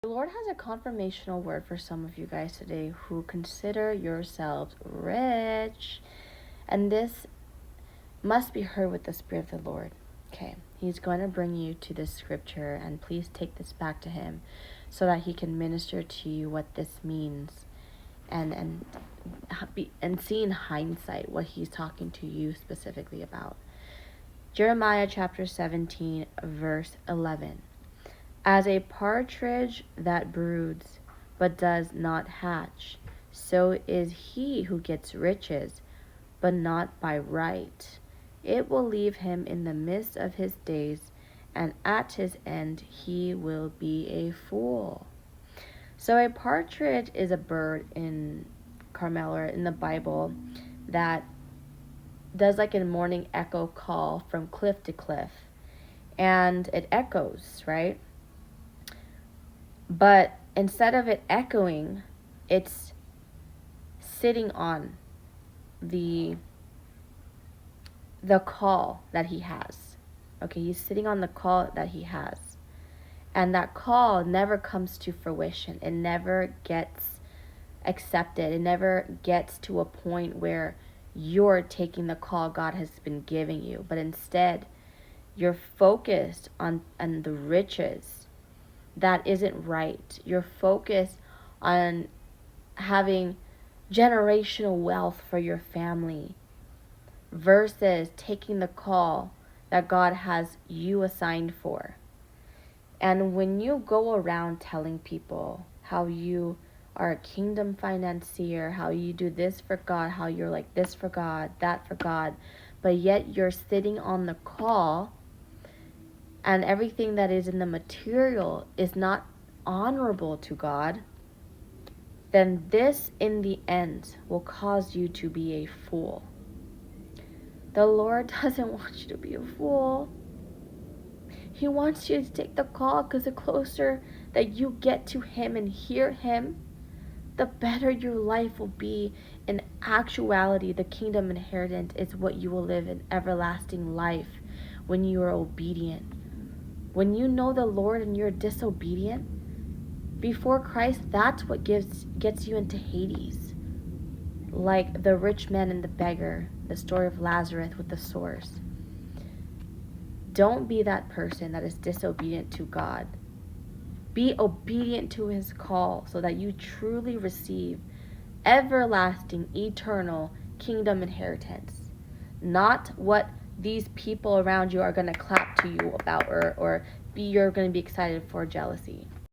The Lord has a confirmational word for some of you guys today who consider yourselves rich. And this must be heard with the Spirit of the Lord. Okay, He's going to bring you to this scripture, and please take this back to Him so that He can minister to you what this means and see in hindsight what He's talking to you specifically about. Jeremiah chapter 17, verse 11. As a partridge that broods, but does not hatch, so is he who gets riches, but not by right. It will leave him in the midst of his days, and at his end he will be a fool. So a partridge is a bird in Carmel, or in the Bible, that does like a morning echo call from cliff to cliff. And it echoes, right? But instead of it echoing, it's sitting on the call that he has. Okay, he's sitting on the call that he has. And that call never comes to fruition. It never gets accepted. It never gets to a point where you're taking the call God has been giving you. But instead, you're focused on the riches. That isn't right. You're focused on having generational wealth for your family versus taking the call that God has you assigned for. And when you go around telling people how you are a kingdom financier, how you do this for God, how you're like this for God, that for God, but yet you're sitting on the call and everything that is in the material is not honorable to God, then this in the end will cause you to be a fool. The Lord doesn't want you to be a fool. He wants you to take the call, because the closer that you get to Him and hear Him, the better your life will be. In actuality, the kingdom inheritance is what you will live in everlasting life when you are obedient. When you know the Lord and you're disobedient before Christ, that's what gets you into Hades. Like the rich man and the beggar, the story of Lazarus with the source. Don't be that person that is disobedient to God. Be obedient to His call so that you truly receive everlasting, eternal kingdom inheritance. Not what these people around you are going to clap to you about, or you're going to be excited for jealousy.